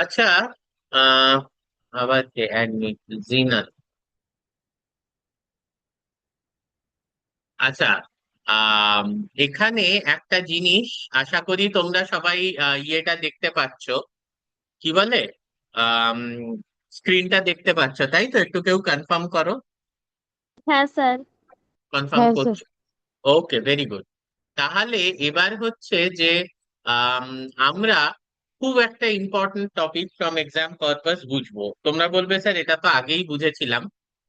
আচ্ছা। আহ আবার কে অ্যাডমিট? জিনাত। আচ্ছা। আম, এখানে একটা জিনিস, আশা করি তোমরা সবাই ইয়েটা দেখতে পাচ্ছ, কি বলে, আম স্ক্রিনটা দেখতে পাচ্ছ, তাই তো? একটু কেউ কনফার্ম করো। হ্যাঁ স্যার। কনফার্ম হ্যাঁ স্যার। করছো? ওকে, ভেরি গুড। তাহলে এবার হচ্ছে যে আম, আমরা খুব একটা important topic from exam purpose বুঝবো। তোমরা বলবে স্যার এটা তো আগেই বুঝেছিলাম।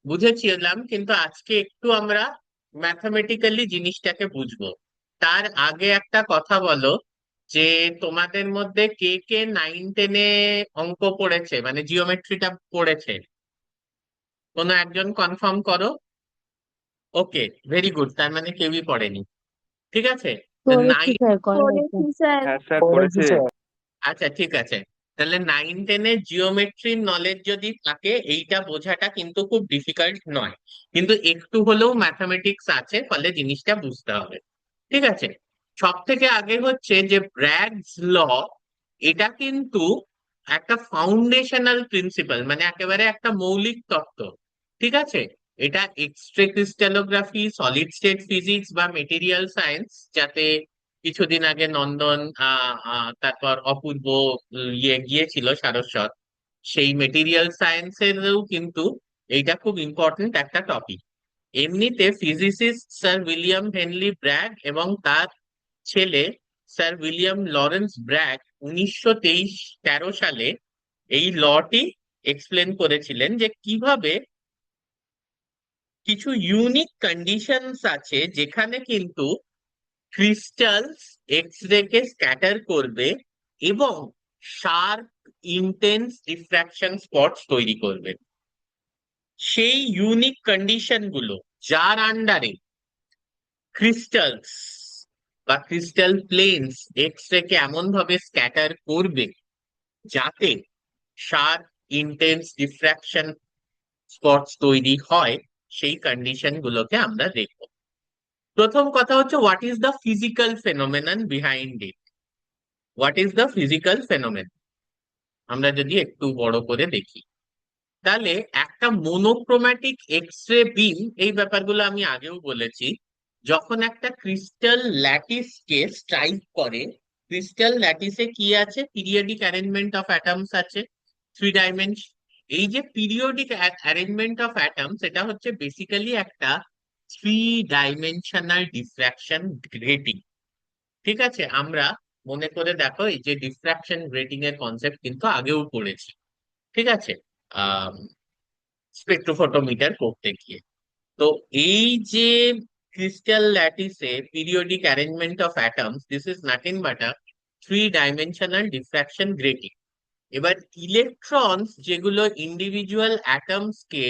বুঝেছিলাম, কিন্তু আজকে একটু আমরা ম্যাথমেটিক্যালি জিনিসটাকে বুঝবো। তার আগে একটা কথা বলো, যে তোমাদের মধ্যে কে কে 9-10-এ অঙ্ক পড়েছে, মানে জিওমেট্রিটা পড়েছে? কোনো একজন কনফার্ম করো। ওকে, ভেরি গুড, তার মানে কেউই পড়েনি। ঠিক আছে। করেছি নাইন স্যার, করে আছে। পড়েছি স্যার। হ্যাঁ স্যার, করেছি পড়েছে। স্যার। আচ্ছা, ঠিক আছে। তাহলে 9-10-এ জিওমেট্রির নলেজ যদি থাকে, এইটা বোঝাটা কিন্তু খুব ডিফিকাল্ট নয়। কিন্তু একটু হলেও ম্যাথামেটিক্স আছে, ফলে জিনিসটা বুঝতে হবে। ঠিক আছে। সব থেকে আগে হচ্ছে যে ব্র্যাগস ল, এটা কিন্তু একটা ফাউন্ডেশনাল প্রিন্সিপাল, মানে একেবারে একটা মৌলিক তত্ত্ব। ঠিক আছে। এটা X ray crystallography, solid state physics বা মেটেরিয়াল সায়েন্স, যাতে কিছুদিন আগে নন্দন তারপর অপূর্ব ইয়ে গিয়েছিল সারস্বত, সেই মেটেরিয়াল সায়েন্সেরও কিন্তু এইটা খুব ইম্পর্টেন্ট একটা টপিক। এমনিতে physicist sir William Henley brag এবং তার ছেলে স্যার উইলিয়াম লরেন্স ব্র্যাগ 1913 সালে এই লটি এক্সপ্লেন করেছিলেন, যে কিভাবে কিছু ইউনিক কন্ডিশনস আছে যেখানে কিন্তু ক্রিস্টালস এক্স রে কে স্ক্যাটার করবে এবং শার্প ইন্টেন্স ডিফ্র্যাকশন স্পটস তৈরি করবে। সেই ইউনিক কন্ডিশন গুলো, যার আন্ডারে ক্রিস্টালস বা ক্রিস্টাল প্লেনস এক্স রে কে এমন ভাবে স্ক্যাটার করবে যাতে শার্প ইন্টেন্স ডিফ্র্যাকশন স্পটস তৈরি হয়, সেই কন্ডিশন গুলোকে আমরা দেখব। প্রথম কথা হচ্ছে, what is the physical phenomenon behind it? What is the physical phenomenon? আমরা যদি একটু বড় করে দেখি, তাহলে একটা মোনোক্রোম্যাটিক এক্স রে বিম, এই ব্যাপারগুলো আমি আগেও বলেছি, যখন একটা ক্রিস্টাল ল্যাটিসকে স্ট্রাইক করে, ক্রিস্টাল ল্যাটিসে কি আছে? পিরিয়ডিক অ্যারেঞ্জমেন্ট অফ অ্যাটমস আছে, 3 ডাইমেনশন। এই যে পিরিয়ডিক অ্যারেঞ্জমেন্ট অফ অ্যাটমস, এটা হচ্ছে বেসিক্যালি একটা 3 ডাইমেনশনাল ডিফ্র্যাকশন গ্রেটিং। ঠিক আছে। আমরা মনে করে দেখো, এই যে ডিফ্র্যাকশন গ্রেটিং এর কনসেপ্ট কিন্তু আগেও পড়েছি। ঠিক আছে। স্পেকট্রোফটোমিটার করতে গিয়ে। তো এই যে ক্রিস্টাল ল্যাটিসে periodic arrangement of atoms, this is nothing but a 3 dimensional diffraction grating. এবার ইলেকট্রনস যেগুলো ইন্ডিভিজুয়াল অ্যাটমস কে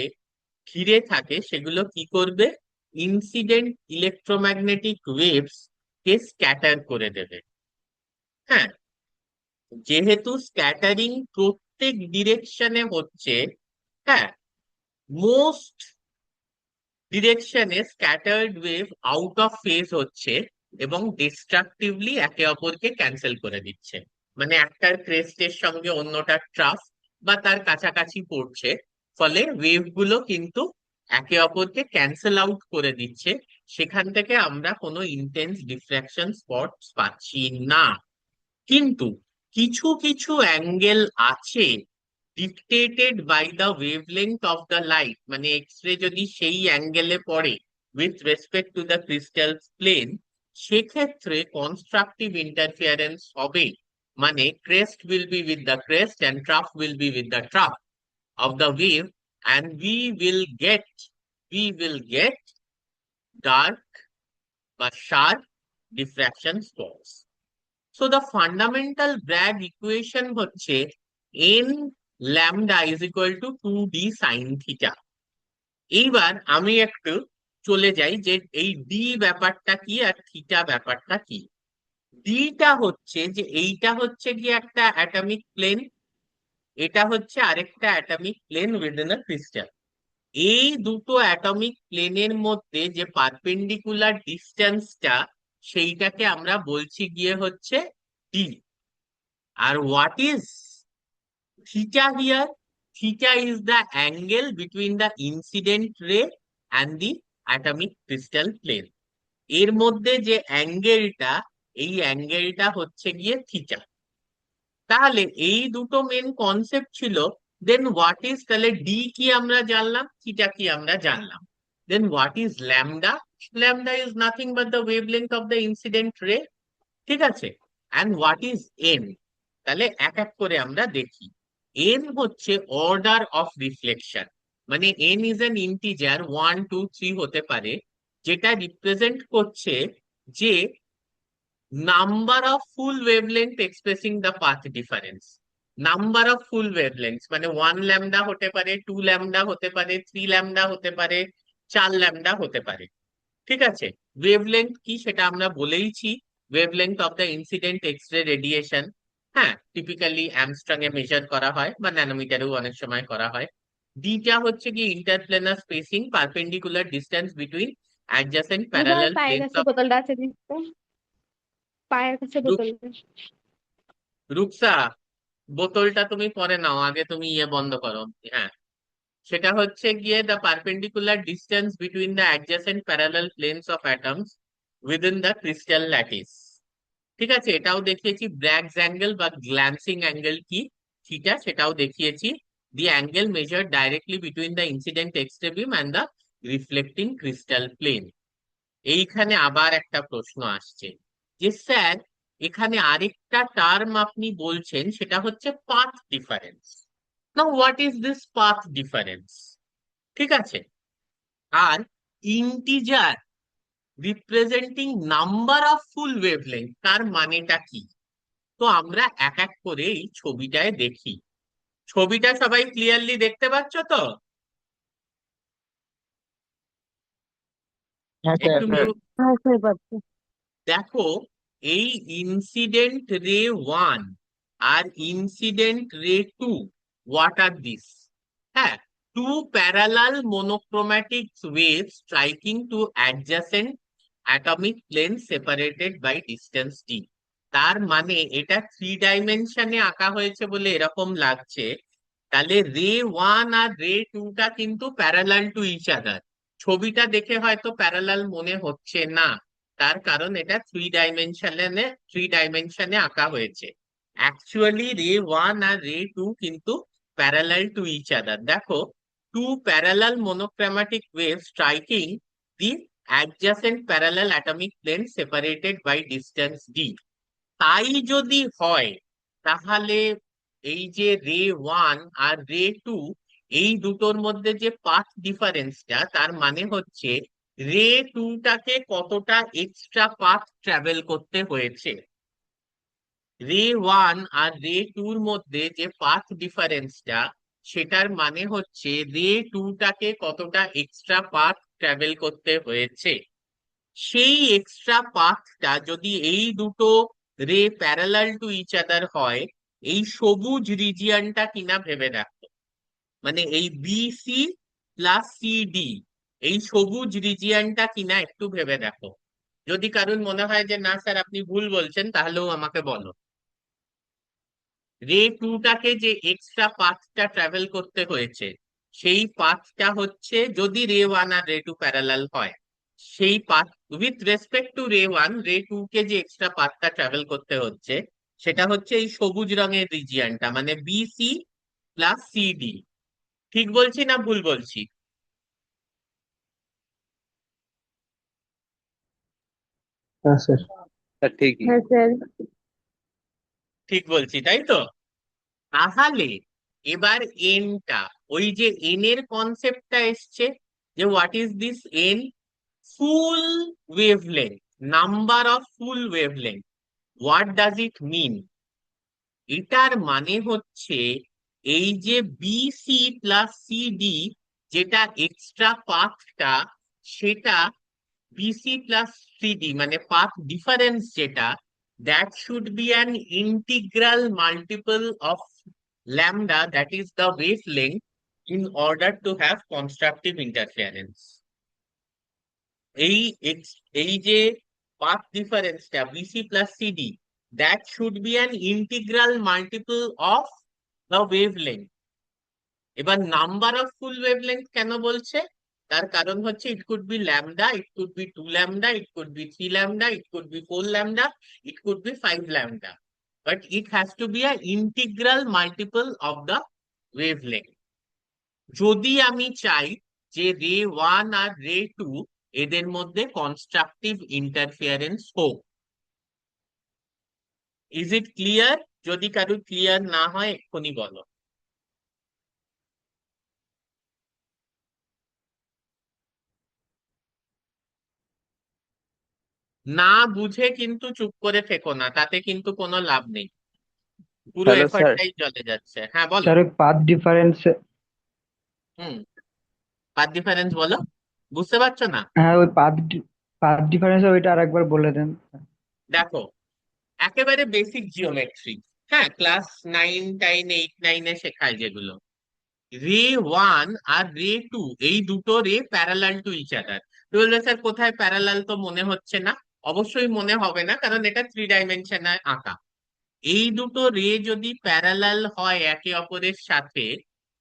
ঘিরে থাকে, সেগুলো কি করবে? ইনসিডেন্ট ইলেকট্রোম্যাগনেটিক ওয়েভস কে স্ক্যাটার করে দেবে। হ্যাঁ। যেহেতু স্ক্যাটারিং প্রত্যেক ডিরেকশনে হচ্ছে, হ্যাঁ, মোস্ট ডিরেকশনে scattered wave out of phase হচ্ছে এবং ডিস্ট্রাকটিভলি একে অপরকে ক্যান্সেল করে দিচ্ছে। মানে একটার ক্রেস্টের সঙ্গে অন্যটার ট্রাফ বা তার কাছাকাছি পড়ছে, ফলে ওয়েভ গুলো কিন্তু একে অপরকে ক্যান্সেল আউট করে দিচ্ছে। সেখান থেকে আমরা কোনো ইন্টেন্স ডিফ্র্যাকশন স্পট পাচ্ছি না। কিন্তু কিছু কিছু অ্যাঙ্গেল আছে, dictated by the wavelength of the light, মানে এক্স রে যদি সেই অ্যাঙ্গেলে পড়ে with respect to the crystal plane, সেক্ষেত্রে কনস্ট্রাকটিভ ইন্টারফিয়ারেন্স হবে। মানে crest will be with the crest and trough will be with the trough of the wave, and we will get dark বা sharp diffraction spots. So the fundamental Bragg equation হচ্ছে n lambda is equal to 2d sine theta. এইবার আমি একটু চলে যাই যে এই D ব্যাপারটা কি আর থিটা ব্যাপারটা কি। ডিটা হচ্ছে যে এইটা হচ্ছে কি একটা অ্যাটমিক প্লেন, এটা হচ্ছে আরেকটা atomic plane within a crystal. এই দুটো অ্যাটমিক প্লেনের মধ্যে যে পারপেন্ডিকুলার ডিস্টেন্সটা, সেইটাকে আমরা বলছি গিয়ে হচ্ছে ডি। আর what is theta here, theta is the angle between the incident ray and the atomic crystal plane. এর মধ্যে যে অ্যাঙ্গেলটা, এই অ্যাঙ্গেলটা হচ্ছে গিয়ে থিটা। তাহলে এই দুটো মেন কনসেপ্ট ছিল। দেন হোয়াট ইজ, তাহলে ডি কি আমরা জানলাম, থিটা কি আমরা জানলাম। Then what is lambda? Lambda is nothing but the wavelength of the incident ray. ঠিক আছে। And what is N? তাহলে এক এক করে আমরা দেখি। এন হচ্ছে অর্ডার অফ রিফ্লেকশন, মানে এন ইজ অ্যান ইন্টিজার 1 2 3 হতে পারে, যেটা রিপ্রেজেন্ট করছে যে number of full wavelength expressing the path difference. Number of full wavelength মানে 1 ল্যামডা হতে পারে, 2 ল্যামডা হতে পারে, 3 ল্যামডা হতে পারে, 4 ল্যামডা হতে পারে। ঠিক আছে। ওয়েভলেংথ কি সেটা আমরা বলেইছি, wavelength of the incident X ray radiation. হ্যাঁ, টিপিক্যালি অ্যামস্ট্রং এ মেজার করা হয় বা ন্যানোমিটারেও অনেক সময় করা হয়। ডিটা হচ্ছে কি interplanar spacing, perpendicular distance between adjacent দিদার প্যারালাল পায়ের প্লেনস কাছে অফ। বোতলটা আছে, দিতে পায়ের কাছে বোতলটা। রুকসা, বোতলটা তুমি পরে নাও, আগে তুমি ইয়ে বন্ধ করো। হ্যাঁ, সেটা হচ্ছে গিয়ে the perpendicular distance between the adjacent parallel planes of atoms within the crystal lattice. ঠিক আছে, এটাও দেখিয়েছি। ব্র্যাগস অ্যাঙ্গেল বা গ্ল্যান্সিং অ্যাঙ্গেল কি, থিটা, সেটাও দেখিয়েছি। The angle measure directly between the incident X ray beam and the reflecting crystal plane. এইখানে আবার একটা প্রশ্ন আসছে যে স্যার, এখানে আরেকটা টার্ম আপনি বলছেন, সেটা হচ্ছে path difference. Now what is this path difference? ঠিক আছে। আর integer representing number of full wavelength, তার মানেটা কি? তো আমরা এক এক করে এই ছবিটায় দেখি। ছবিটা সবাই ক্লিয়ারলি দেখতে পাচ্ছ তো? হ্যাঁ স্যার। একটু মিউট। হ্যাঁ স্যার, পাচ্ছি। দেখো, এই ইনসিডেন্ট রে 1 আর incident ray 2, what are this? হ্যাঁ, two parallel monochromatic wave striking two adjacent atomic plane separated by distance D. তার মানে এটা 3 ডাইমেনশনে আঁকা হয়েছে বলে এরকম লাগছে। তাহলে রে 1 আর রে 2টা কিন্তু প্যারালাল টু ইচ আদার। ছবিটা দেখে হয়তো প্যারালাল মনে হচ্ছে না, তার কারণ এটা 3 ডাইমেনশনে আঁকা হয়েছে। অ্যাকচুয়ালি রে 1 আর রে 2 কিন্তু প্যারালাল টু ইচ আদার। দেখো, two parallel monochromatic wave striking the adjacent parallel atomic plane separated by distance D. তাই যদি হয়, তাহলে এই যে রে 1 আর রে 2, এই দুটোর মধ্যে যে পাথ ডিফারেন্সটা, তার মানে হচ্ছে রে 2টাকে কতটা এক্সট্রা পাথ ট্রাভেল করতে হয়েছে। রে 1 আর রে 2র মধ্যে যে পাথ ডিফারেন্সটা, সেটার মানে হচ্ছে রে 2টাকে কতটা এক্সট্রা পাথ ট্রাভেল করতে হয়েছে। সেই এক্সট্রা পাথটা যদি এই দুটো রে প্যারালাল টু ইচ আদার হয়, এই সবুজ রিজিয়নটা কিনা ভেবে দেখো, মানে এই বিসি প্লাস সিডি, এই সবুজ রিজিয়নটা কিনা একটু ভেবে দেখো। যদি কারোর মনে হয় যে না স্যার আপনি ভুল বলছেন, তাহলেও আমাকে বলো। রে 2টাকে যে এক্সট্রা পাথটা ট্রাভেল করতে হয়েছে, সেই পাথটা হচ্ছে, যদি রে 1 আর রে 2 প্যারালাল হয়, সেই পাথ উইথ রেসপেক্ট টু রে 1 রে 2 কে যে এক্সট্রা পাথটা ট্রাভেল করতে হচ্ছে, সেটা হচ্ছে এই সবুজ রঙের রিজিয়নটা, মানে বিসি প্লাস সিডি। ঠিক বলছি না ভুল বলছি? হ্যাঁ স্যার। স্যার ঠিকই। হ্যাঁ স্যার। ঠিক বলছি তাই তো? তাহলে এবার এনটা, ওই যে এন এর কনসেপ্টটা এসছে, যে what is this N? Full wavelength, number of full wavelength. What does it mean? এটার মানে হচ্ছে এই যে বিসি প্লাস সিডি, যেটা এক্সট্রা পাথটা, সেটা বিসি প্লাস সিডি মানে পাথ ডিফারেন্স যেটা, that should be an integral multiple of lambda, that is the wavelength, in order to have constructive interference. এই এই যে পাথ ডিফারেন্সটা BC plus CD, that should be an integral multiple of বা wavelength. এবার number of full wavelength কেন বলছে? তার কারণ হচ্ছে it could be lambda, it could be 2 lambda, it could be 3 lambda, it could be 4 lambda, it could be 5 lambda, but it has to be a integral multiple of the wavelength. যদি আমি চাই যে রে 1 আর রে 2 এদের মধ্যে constructive interference হোক। Is it clear? যদি কারো ক্লিয়ার না হয় এক্ষুনি বলো। না বুঝে কিন্তু চুপ করে থেকো না, তাতে কিন্তু কোনো লাভ নেই, পুরো হ্যালো স্যার। এফর্টটাই চলে যাচ্ছে। হ্যাঁ বলো। স্যার ওই পাথ ডিফারেন্স। হুম, পাথ ডিফারেন্স বলো, বুঝতে পারছো না? হ্যাঁ, ওই পাথ ডিফারেন্স ওইটা আরেকবার বলে দেন। দেখো, একেবারে বেসিক জিওমেট্রি, হ্যাঁ, ক্লাস 9, 10, 8, 9-এ শেখায় যেগুলো, রে 1 আর রে 2 এই দুটো রে প্যারালাল টু ইচ আদার। তুমি বলবে স্যার কোথায় প্যারালাল, তো মনে হচ্ছে না। অবশ্যই মনে হবে না, কারণ এটা 3 ডাইমেনশনে আঁকা। এই দুটো রে যদি প্যারালাল হয় একে অপরের সাথে,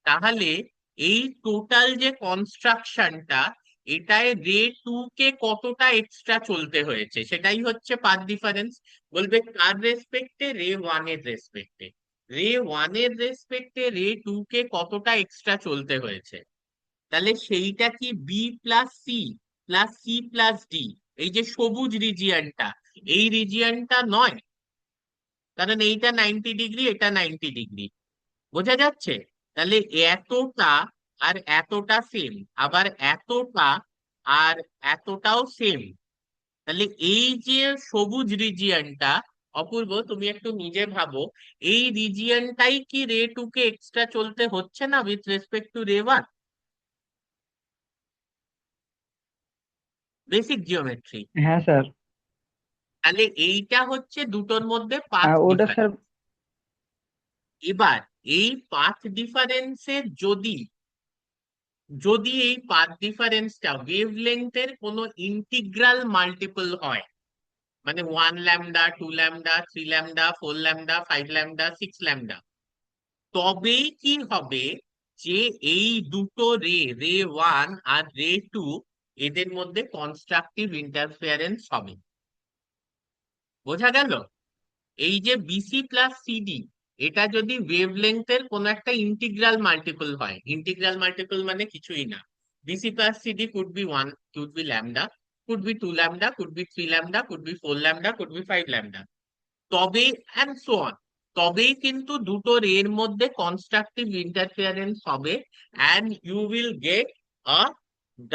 তাহলে এই টোটাল যে কনস্ট্রাকশনটা, এটায় রে 2 কে কতটা এক্সট্রা চলতে হয়েছে সেটাই হচ্ছে পাথ ডিফারেন্স। বলবে কার রেসপেক্টে? রে 1 এর রেসপেক্টে। রে 1 এর রেসপেক্টে রে 2 কে কতটা এক্সট্রা চলতে হয়েছে। তাহলে সেইটা কি B plus C plus C plus D, এই যে সবুজ রিজিয়নটা, এই রিজিয়নটা নয়, কারণ এইটা 90 ডিগ্রি, এটা 90 ডিগ্রি। বোঝা যাচ্ছে? তাহলে এতটা আর এতটা সেম, আবার এতটা আর এতটাও সেম। তাহলে এই যে সবুজ রিজিয়নটা, অপূর্ব তুমি একটু নিজে ভাবো, এই রিজিয়নটাই কি রে 2 কে এক্সট্রা চলতে হচ্ছে না উইথ রেসপেক্ট টু রে 1? Basic geometry. হ্যাঁ স্যার। তাহলে এইটা হচ্ছে দুটোর মধ্যে পাথ ওটা স্যার। ডিফারেন্স। এবার এই পাথ ডিফারেন্সের যদি যদি এই পাথ ডিফারেন্সটা ওয়েভলেংথের কোনো ইন্টিগ্রাল মাল্টিপল হয়, মানে 1 lambda, 2 lambda, 3 lambda, 4 lambda, 5 lambda, 6 lambda, তবেই কি হবে যে এই দুটো রে, রে 1 আর রে 2, এদের মধ্যে কনস্ট্রাকটিভ ইন্টারফিয়ারেন্স হবে। বোঝা গেল? এই যে বিসি প্লাস সিডি, এটা যদি ওয়েভলেংথের কোন একটা ইন্টিগ্রাল মাল্টিপল হয়, ইন্টিগ্রাল মাল্টিপল মানে কিছুই না, BC plus CD could be 1, could be lambda, could be 2 lambda, could be 3 lambda, could be 4 lambda, could be 5 lambda, তবে অ্যান্ড সো অন, তবেই কিন্তু দুটো এর মধ্যে কনস্ট্রাকটিভ ইন্টারফিয়ারেন্স হবে, and you will get a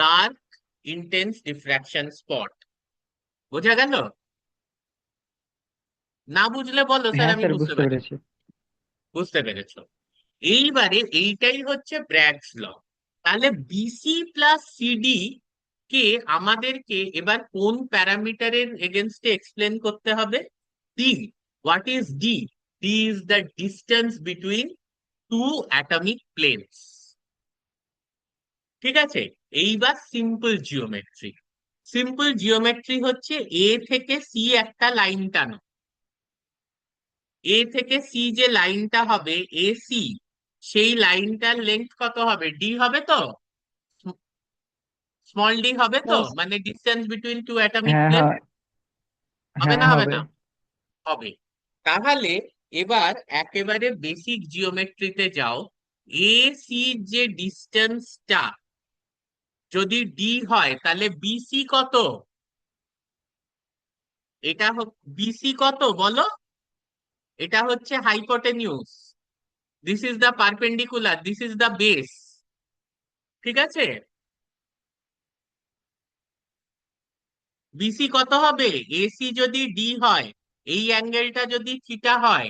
dark intense diffraction spot. বোঝা গেল? না বুঝলে বলো স্যার, হ্যাঁ আমি স্যার, বুঝতে বুঝতে পারি। পেরেছি। বুঝতে পেরেছো? এইবারে এইটাই হচ্ছে ব্র্যাগস ল। তাহলে বিসি প্লাস সিডি কে আমাদেরকে এবার কোন প্যারামিটারের এগেনস্টে এক্সপ্লেন করতে হবে? D. What is D? D is the distance between two atomic planes. ঠিক আছে? এইবার সিম্পল জিওমেট্রি। সিম্পল জিওমেট্রি হচ্ছে এ থেকে সি একটা লাইন টানো। এ থেকে সি যে লাইনটা হবে, এ সি, সেই লাইনটার লেন্থ কত হবে? ডি হবে তো? স্মল ডি হবে তো, Yes. মানে ডিসটেন্স বিটুইন টু অ্যাটমিক হ্যাঁ, প্লেন। হ্যাঁ। হবে হ্যাঁ, না, হবে হবে। না? হবে। তাহলে এবার একেবারে বেসিক জিওমেট্রিতে যাও। এ সি যে ডিস্টেন্সটা যদি ডি হয়, তাহলে বিসি কত? এটা বিসি কত বলো? এটা হচ্ছে hypotenuse, this is the perpendicular, this is the base. ঠিক আছে? বিসি কত হবে? এসি যদি ডি হয়, এই অ্যাঙ্গেলটা যদি থিটা হয়,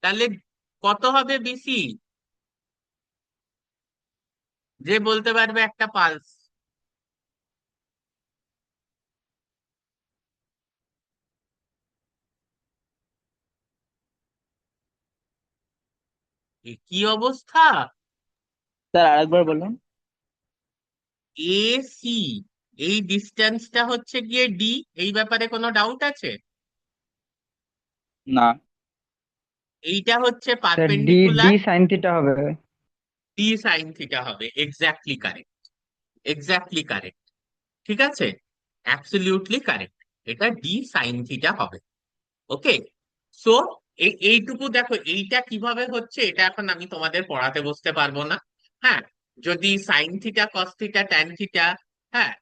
তাহলে কত হবে বিসি? যে বলতে পারবে একটা পালস। কি অবস্থা! স্যার আরেকবার বলুন। এসি, এই ডিস্টেন্সটা হচ্ছে গিয়ে ডি, এই ব্যাপারে কোনো ডাউট আছে? না। এইটা হচ্ছে sir D D perpendicular, sign theta হবে। ডি সাইন থিটা হবে, এক্স্যাক্টলি কারেক্ট, এক্স্যাক্টলি কারেক্ট। ঠিক আছে, অ্যাবসলিউটলি কারেক্ট, এটা ডি সাইন থিটা হবে। ওকে, সো এইটুকু দেখো, এইটা কিভাবে হচ্ছে এটা এখন আমি তোমাদের পড়াতে বসতে পারবো না। হ্যাঁ, যদি sine theta cos theta tan theta, হ্যাঁ,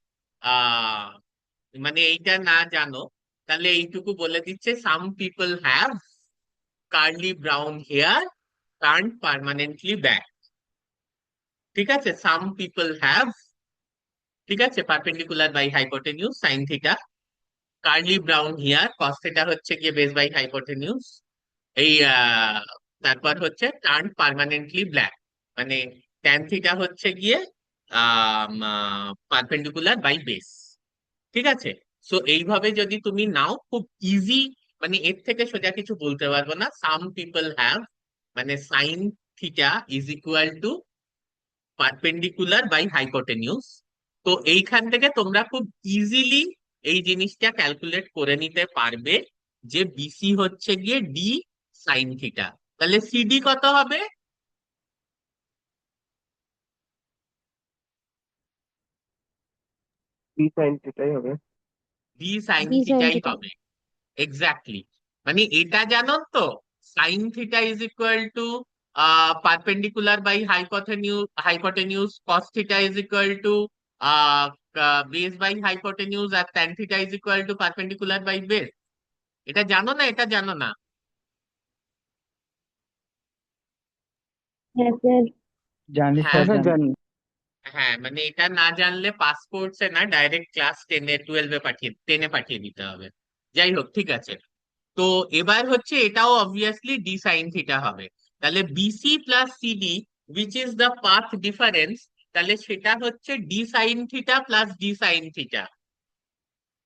আহ মানে এইটা না জানো, তাহলে এইটুকু বলে দিচ্ছে some people have curly brown hair turn permanently back. ঠিক আছে, সাম পিপল হ্যাভ, ঠিক আছে, perpendicular by hypotenuse sine theta, curly brown hair cos theta হচ্ছে গিয়ে বেস বাই হাইপোটেনিউজ, এই তারপর হচ্ছে টার্ন পার্মানেন্টলি ব্ল্যাক, মানে ট্যান থিটা হচ্ছে গিয়ে পারপেন্ডিকুলার বাই বেস। ঠিক আছে, সো এইভাবে যদি তুমি নাও খুব ইজি, মানে এর থেকে সোজা কিছু বলতে পারবো না। সাম পিপল হ্যাভ মানে sine theta is equal to perpendicular by hypotenuse. তো এইখান থেকে তোমরা খুব ইজিলি এই জিনিসটা ক্যালকুলেট করে নিতে পারবে যে বিসি হচ্ছে গিয়ে ডি সাইন থিটা। তাহলে সিডি কত হবে? ডি সাইন থিটাই হবে। ডি সাইন ডি সাইন থিটাই থিটা। হবে, এক্স্যাক্টলি। মানে এটা জানো তো, sine theta is equal to perpendicular by hypotenuse, cos theta is equal to base by hypotenuse, আর tan theta is equal to perpendicular by base. এটা জানো না? এটা জানো না? হ্যাঁ স্যার। জানি হ্যাঁ, স্যার, হ্যাঁ জানি। জানি। হ্যাঁ, মানে এটা না জানলে পাস কোর্সে না, ডাইরেক্ট ক্লাস 10-12 টেনে পাঠিয়ে দিতে হবে। যাই হোক, ঠিক আছে। তো এবার হচ্ছে এটাও অবভিয়াসলি ডি সাইন থিটা হবে। তাহলে BC plus CD which is the path difference, তাহলে সেটা হচ্ছে D sine theta plus D sine theta.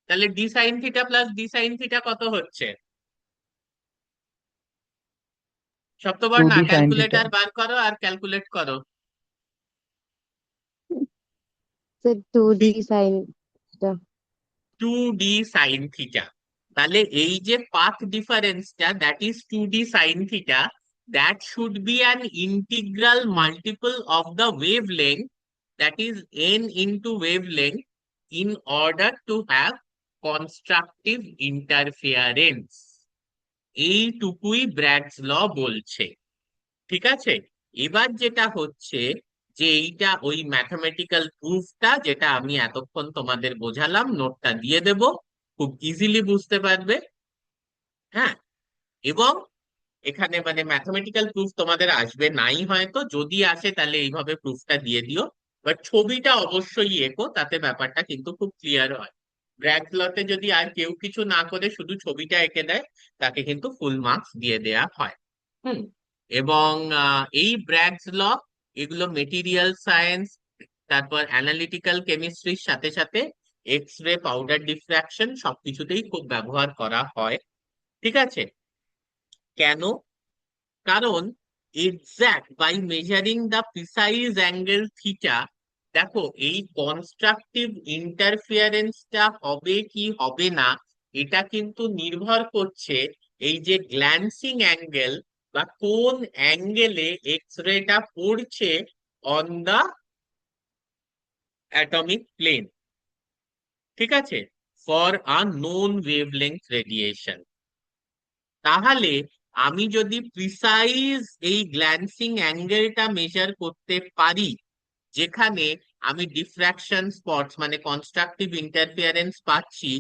তাহলে D sine theta plus D sine theta কত হচ্ছে? টু সপ্তবর্ণা, ডি সাইন থিটা। ক্যালকুলেটর বার করো আর ক্যালকুলেট করো। Sir 2D sine theta. 2D sine theta. তাহলে এই যে পাথ ডিফারেন্সটা, that is 2D sine theta, that should be an integral multiple of the wavelength, that is n into wavelength, in order to have constructive interference. এইটুকুই ব্র্যাগস ল বলছে। ঠিক আছে, এবার যেটা হচ্ছে যে এইটা ওই ম্যাথমেটিক্যাল প্রুফটা যেটা আমি এতক্ষণ তোমাদের বোঝালাম, নোটটা দিয়ে দেব, খুব ইজিলি বুঝতে পারবে। হ্যাঁ, এবং এখানে মানে ম্যাথমেটিক্যাল প্রুফ তোমাদের আসবে নাই, হয়তো যদি আসে তাহলে এইভাবে প্রুফটা দিয়ে দিও, বাট ছবিটা অবশ্যই এঁকো, তাতে ব্যাপারটা কিন্তু খুব ক্লিয়ার হয়। ব্র্যাক লতে যদি আর কেউ কিছু না করে শুধু ছবিটা এঁকে দেয়, তাকে কিন্তু ফুল মার্কস দিয়ে দেয়া হয়। হুম, এবং এই ব্র্যাগস ল, এগুলো মেটেরিয়াল সায়েন্স, তারপর অ্যানালিটিক্যাল কেমিস্ট্রির সাথে সাথে এক্স রে, পাউডার ডিফ্র্যাকশন সবকিছুতেই খুব ব্যবহার করা হয়। ঠিক আছে, কেন? কারণ exact by measuring the precise angle theta, দেখো এই কনস্ট্রাকটিভ ইন্টারফিয়ারেন্সটা হবে কি হবে না, এটা কিন্তু নির্ভর করছে এই যে গ্ল্যান্সিং অ্যাঙ্গেল বা কোন অ্যাঙ্গেলে এক্স রেটা পড়ছে অন দা অ্যাটমিক প্লেন। ঠিক আছে, for a known wavelength radiation. তাহলে আমি যদি প্রিসাইজ এই গ্ল্যান্সিং অ্যাঙ্গেলটা মেজার করতে পারি, যেখানে আমি ডিফ্র্যাকশন স্পটস মানে কনস্ট্রাকটিভ ইন্টারফিয়ারেন্স পাচ্ছি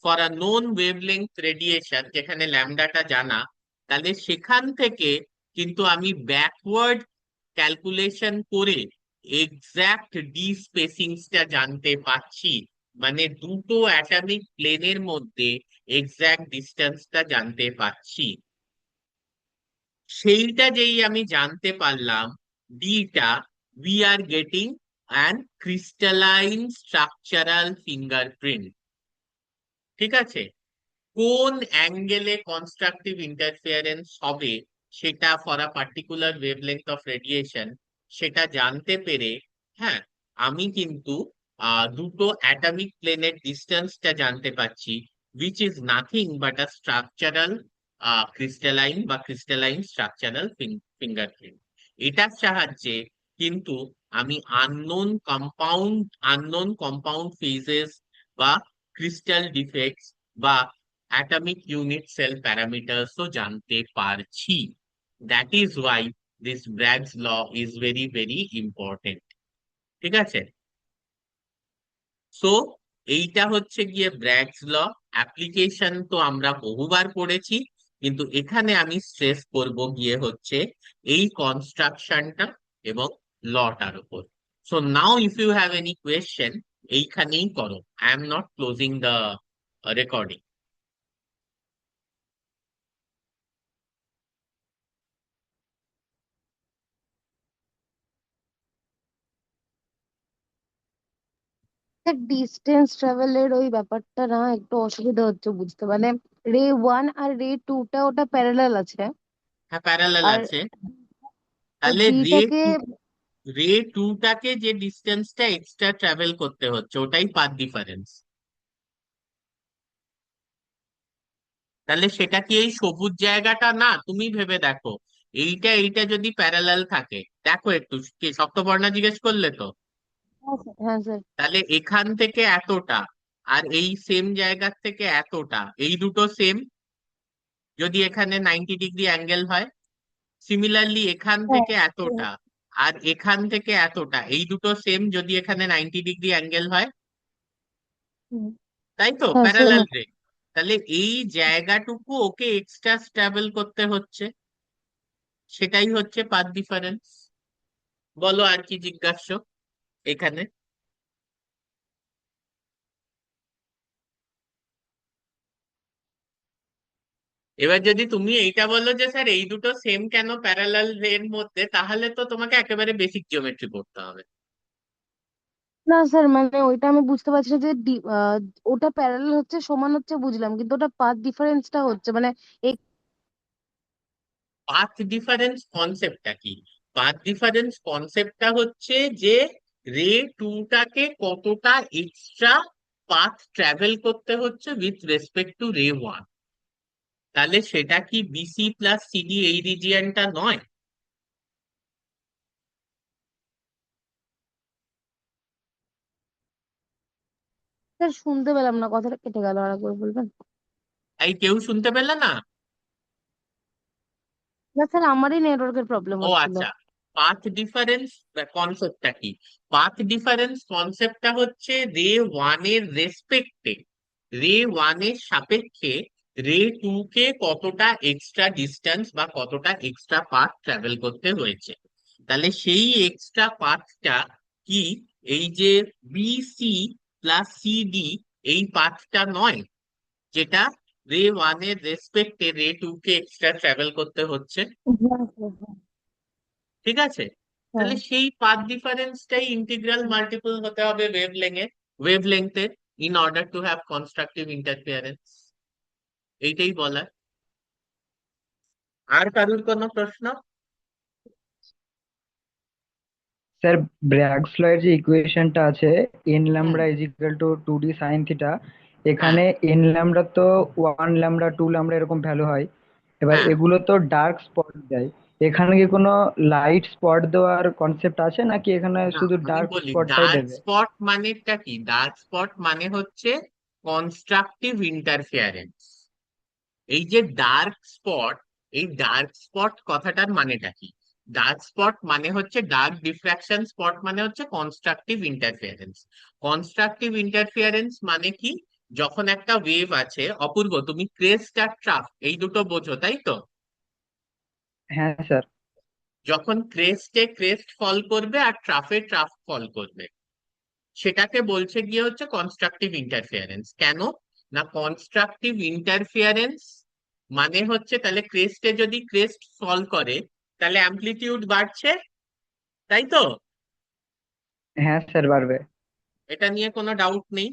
for a known wavelength radiation, যেখানে ল্যামডাটা জানা, তাহলে সেখান থেকে কিন্তু আমি ব্যাকওয়ার্ড ক্যালকুলেশন করে এক্সাক্ট ডি স্পেসিংসটা জানতে পারছি, মানে দুটো অ্যাটমিক প্লেনের মধ্যে এক্সাক্ট ডিস্টেন্সটা জানতে পারছি। সেইটা যেই আমি জানতে পারলাম, ডিটা, we are getting an crystalline structural fingerprint. ঠিক আছে, কোন অ্যাঙ্গেলে কনস্ট্রাকটিভ ইন্টারফিয়ারেন্স হবে সেটা for a particular wavelength of radiation, সেটা জানতে পেরে, হ্যাঁ, আমি কিন্তু দুটো অ্যাটমিক প্লেনের ডিস্টেন্সটা জানতে পারছি, which is nothing but a structural crystalline বা ক্রিস্টালাইন স্ট্রাকচারাল ফিঙ্গারপ্রিন্ট। এটার সাহায্যে কিন্তু আমি আননোন কম্পাউন্ড ফেজেস বা ক্রিস্টাল ডিফেক্টস বা অ্যাটমিক ইউনিট সেল প্যারামিটারসও জানতে পারছি। That is why this Bragg's law is very very important. ঠিক আছে? সো এইটা হচ্ছে গিয়ে ব্র্যাগস ল। অ্যাপ্লিকেশন তো আমরা বহুবার পড়েছি, কিন্তু এখানে আমি স্ট্রেস করব গিয়ে হচ্ছে এই কনস্ট্রাকশনটা এবং লটার উপর। So now if you have any question, এইখানেই করো। I am not closing the recording. Distance ট্রাভেলের ওই ব্যাপারটা না একটু অসুবিধা হচ্ছে বুঝতে, মানে রে 1 আর রে 2 টা ওটা প্যারালাল আছে। হ্যাঁ, প্যারালাল আর আছে। তাহলে বিটাকে রে টুটাকে যে ডিস্টেন্সটা এক্সট্রা ট্রাভেল করতে হচ্ছে ওটাই পাথ ডিফারেন্স। তাহলে সেটা কি এই সবুজ জায়গাটা না? তুমি ভেবে দেখো, এইটা এইটা যদি প্যারালাল থাকে, দেখো একটু, কি সপ্তপর্ণা জিজ্ঞেস করলে তো? হ্যাঁ স্যার। তাহলে এখান থেকে এতটা আর এই সেম জায়গার থেকে এতটা, এই দুটো সেম যদি এখানে 90 ডিগ্রি অ্যাঙ্গেল হয়, সিমিলারলি এখান হ্যাঁ থেকে এতটা আর এখান থেকে এতটা, এই দুটো সেম যদি এখানে 90 ডিগ্রি অ্যাঙ্গেল হয়, হুম, তাই তো? হ্যাঁ সেম। প্যারালাল রে। তাহলে এই জায়গাটুকু ওকে এক্সট্রা ট্রাভেল করতে হচ্ছে, সেটাই হচ্ছে পাথ ডিফারেন্স। বলো আর কি জিজ্ঞাসা এখানে। এবার যদি তুমি এইটা বলো যে স্যার এই দুটো সেম কেন প্যারালাল এর মধ্যে, তাহলে তো তোমাকে একেবারে বেসিক জিওমেট্রি পড়তে হবে। না স্যার, মানে ওইটা আমি বুঝতে পারছি না যে ওটা প্যারালাল হচ্ছে সমান হচ্ছে বুঝলাম, কিন্তু ওটা পাথ ডিফারেন্সটা হচ্ছে মানে পাথ ডিফারেন্স কনসেপ্টটা কি? পাথ ডিফারেন্স কনসেপ্টটা হচ্ছে যে রে টুটাকে কতটা এক্সট্রা পাথ ট্রাভেল করতে হচ্ছে উইথ রেসপেক্ট টু রে ওয়ান। তাহলে সেটা কি বিসি প্লাস সিডি এই রিজিয়নটা নয়? স্যার শুনতে পেলাম না, কথাটা কেটে গেল, আর একবার বলবেন? তাই কেউ শুনতে পেলে না? না স্যার, আমারই নেটওয়ার্কের প্রবলেম ও হচ্ছিল। আচ্ছা। পাথ ডিফারেন্স কনসেপ্টটা কি? পাথ ডিফারেন্স কনসেপ্টটা হচ্ছে রে ওয়ান এর রেসপেক্টে, রে ওয়ান এর সাপেক্ষে রে টু কে কতটা এক্সট্রা ডিস্টেন্স বা কতটা এক্সট্রা পাথ ট্রাভেল করতে হয়েছে। তাহলে সেই এক্সট্রা পাথটা কি এই যে বিসি প্লাস সিডি এই পাথটা নয়, যেটা রে ওয়ান এর রেসপেক্টে রে টু কে এক্সট্রা ট্রাভেল করতে হচ্ছে? হ্যাঁ স্যার, হ্যাঁ। ঠিক আছে? হ্যাঁ। তাহলে সেই পাথ ডিফারেন্সটাই ইন্টিগ্রাল মাল্টিপল হতে হবে ওয়েভলেংথে in order to have constructive interference. এইটাই বলার। আর কারুর কোনো প্রশ্ন? স্যার, ব্র্যাগস ল এর যে ইকুয়েশনটা আছে, N hmm. Lambda is equal to 2d sine theta, হ্যাঁ, এখানে এন ল্যামডা তো 1 ল্যামডা 2 ল্যামডা এরকম ভ্যালু হয়। এবার হ্যাঁ। এগুলো তো ডার্ক স্পট দেয়, এখানে কি কোনো লাইট স্পট দেওয়ার কনসেপ্ট আছে নাকি এখানে না, শুধু আমি ডার্ক বলি স্পটটাই ডার্ক দেবে? স্পট মানেটা কি? ডার্ক স্পট মানে হচ্ছে কনস্ট্রাকটিভ ইন্টারফিয়ারেন্স। এই যে ডার্ক স্পট, এই ডার্ক স্পট কথাটার মানেটা কি? ডার্ক স্পট মানে হচ্ছে ডার্ক ডিফ্রাকশন স্পট, মানে হচ্ছে কনস্ট্রাকটিভ ইন্টারফিয়ারেন্স। কনস্ট্রাকটিভ ইন্টারফিয়ারেন্স মানে কি? যখন একটা ওয়েভ আছে, অপূর্ব তুমি ক্রেস্ট আর ট্রাফ এই দুটো বোঝো তাই তো? হ্যাঁ স্যার। যখন ক্রেস্টে ক্রেস্ট ফল করবে আর ট্রাফে ট্রাফ ফল করবে, সেটাকে বলছে গিয়ে হচ্ছে কনস্ট্রাকটিভ ইন্টারফিয়ারেন্স। কেন না? কনস্ট্রাকটিভ ইন্টারফিয়ারেন্স মানে হচ্ছে, তাহলে ক্রেস্টে যদি ক্রেস্ট ফল করে তাহলে অ্যামপ্লিটিউড বাড়ছে, তাই তো? হ্যাঁ স্যার, বাড়বে। এটা নিয়ে কোনো ডাউট নেই।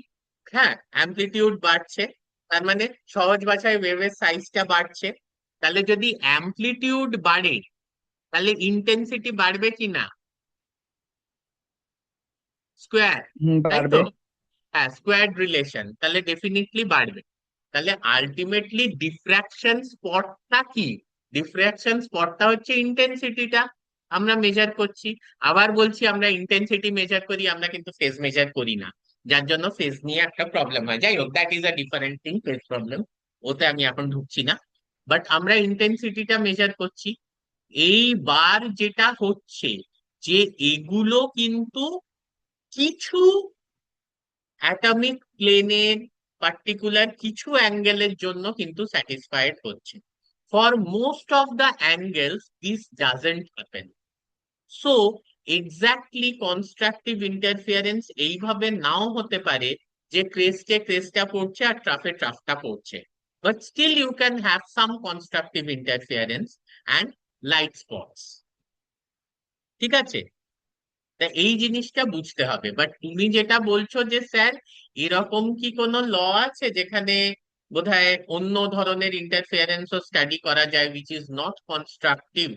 হ্যাঁ, অ্যামপ্লিটিউড বাড়ছে, তার মানে সহজ ভাষায় ওয়েভের সাইজটা বাড়ছে। তাহলে যদি অ্যামপ্লিটিউড বাড়ে তাহলে ইন্টেন্সিটি বাড়বে কি না? স্কোয়ার, তাই তো? বাড়বে। হ্যাঁ, স্কোয়ার রিলেশন, তাহলে ডেফিনেটলি বাড়বে। তাহলে আলটিমেটলি ডিফ্রাকশন স্পটটা কি? ডিফ্রাকশন স্পটটা হচ্ছে ইন্টেন্সিটিটা আমরা মেজার করছি। আবার বলছি, আমরা ইন্টেন্সিটি মেজার করি, আমরা কিন্তু ফেজ মেজার করি না, যার জন্য ফেজ নিয়ে একটা প্রবলেম হয়। যাই হোক, that is a different thing, phase problem, ওতে আমি এখন ঢুকছি না। বাট আমরা ইন্টেন্সিটিটা মেজার করছি। এইবার যেটা হচ্ছে যে এগুলো কিন্তু কিছু অ্যাটমিক প্লেনের পার্টিকুলার কিছু অ্যাঙ্গেলের জন্য কিন্তু স্যাটিসফাইড হচ্ছে। For most of the angles this doesn't happen. So exactly constructive interference এইভাবে নাও হতে পারে যে ক্রেস্টে ক্রেস্টটা পড়ছে আর ট্রাফে ট্রাফটা পড়ছে, but still you can have some constructive interference and light spots. ঠিক আছে? তা এই জিনিসটা বুঝতে হবে। বাট তুমি যেটা বলছো যে স্যার এরকম কি কোনো ল আছে যেখানে বোধহয় অন্য ধরনের ইন্টারফিয়ারেন্সও স্টাডি করা যায়, which is not constructive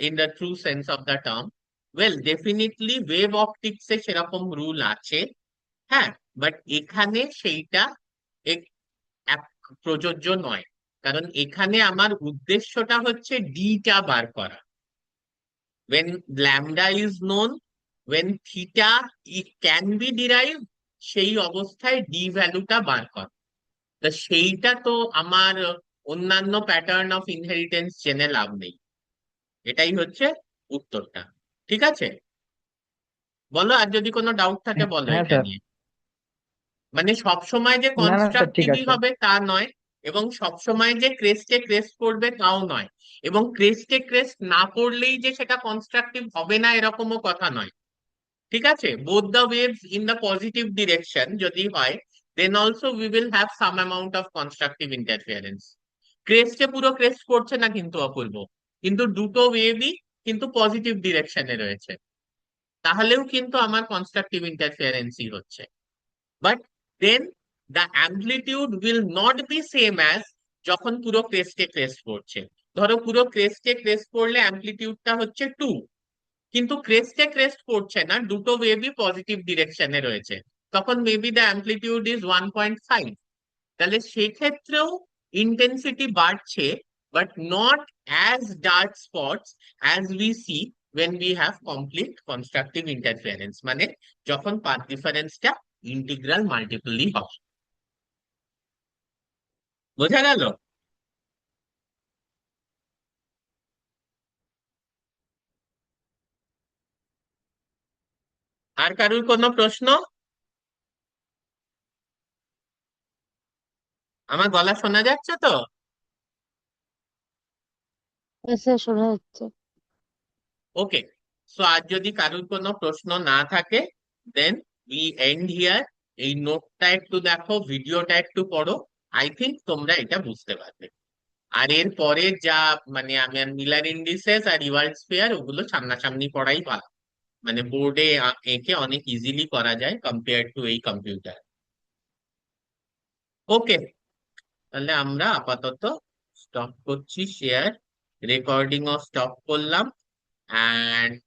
in the true sense of the term? Well, definitely wave optics এ সেরকম রুল আছে, হ্যাঁ, বাট এখানে সেইটা প্রযোজ্য নয়। কারণ এখানে আমার উদ্দেশ্যটা হচ্ছে ডিটা বার করা। when lambda is known, when theta it can be derived, সেই অবস্থায় ডি ভ্যালুটা বার কর। তা সেইটা তো আমার অন্যান্য প্যাটার্ন অফ ইনহেরিটেন্স জেনে লাভ নেই। এটাই হচ্ছে উত্তরটা। ঠিক আছে? বলো, আর যদি কোনো ডাউট থাকে বলো হ্যাঁ এটা স্যার। নিয়ে। মানে সবসময় যে না না স্যার, ঠিক কনস্ট্রাকটিভই আছে। হবে তা নয়, এবং সবসময় যে ক্রেস্টে ক্রেস্ট পড়বে তাও নয়, এবং ক্রেস্টে ক্রেস্ট না পড়লেই যে সেটা কনস্ট্রাকটিভ হবে না এরকমও কথা নয়। ঠিক আছে? Both the waves in the positive direction যদি হয়, then also we will have some amount of constructive interference. ক্রেস্টে পুরো ক্রেস্ট পড়ছে না কিন্তু অপূর্ব, কিন্তু দুটো ওয়েভই কিন্তু পজিটিভ ডিরেকশনে রয়েছে, তাহলেও কিন্তু আমার কনস্ট্রাকটিভ ইন্টারফিয়ারেন্সই হচ্ছে। But then the amplitude will not be same as যখন পুরো ক্রেস্টে ক্রেস্ট পড়ছে। ধরো পুরো ক্রেস্টে ক্রেস্ট পড়লে অ্যাম্পলিটিউডটা হচ্ছে 2, কিন্তু ক্রেস্টে ক্রেস্ট পড়ছে না, দুটো ওয়েভই পজিটিভ ডিরেকশনে রয়েছে, তখন মেবি দ্য অ্যাম্পলিটিউড ইজ 1.5। তাহলে সেক্ষেত্রেও ইন্টেন্সিটি বাড়ছে, but not as dark spots as we see when we have complete constructive interference, মানে যখন পাথ ডিফারেন্সটা ইন্টিগ্রাল মাল্টিপলি হবে। বোঝা গেল? আর কারুর কোনো প্রশ্ন? আমার গলা শোনা যাচ্ছে তো? এসে শোনা যাচ্ছে। ওকে, সো আর যদি কারুর কোনো প্রশ্ন না থাকে, দেন উই এন্ড হিয়ার। এই নোটটা একটু দেখো, ভিডিওটা একটু পড়ো, আই থিংক তোমরা এটা বুঝতে পারবে। আর এর পরে যা মানে আমি মিলার ইন্ডিসেস আর রিভার্স পেয়ার ওগুলো সামনাসামনি পড়াই ভালো, মানে বোর্ডে এঁকে অনেক ইজিলি করা যায় কম্পেয়ার টু এই কম্পিউটার। ওকে, তাহলে আমরা আপাতত স্টপ করছি, শেয়ার রেকর্ডিংও স্টপ করলাম, অ্যান্ড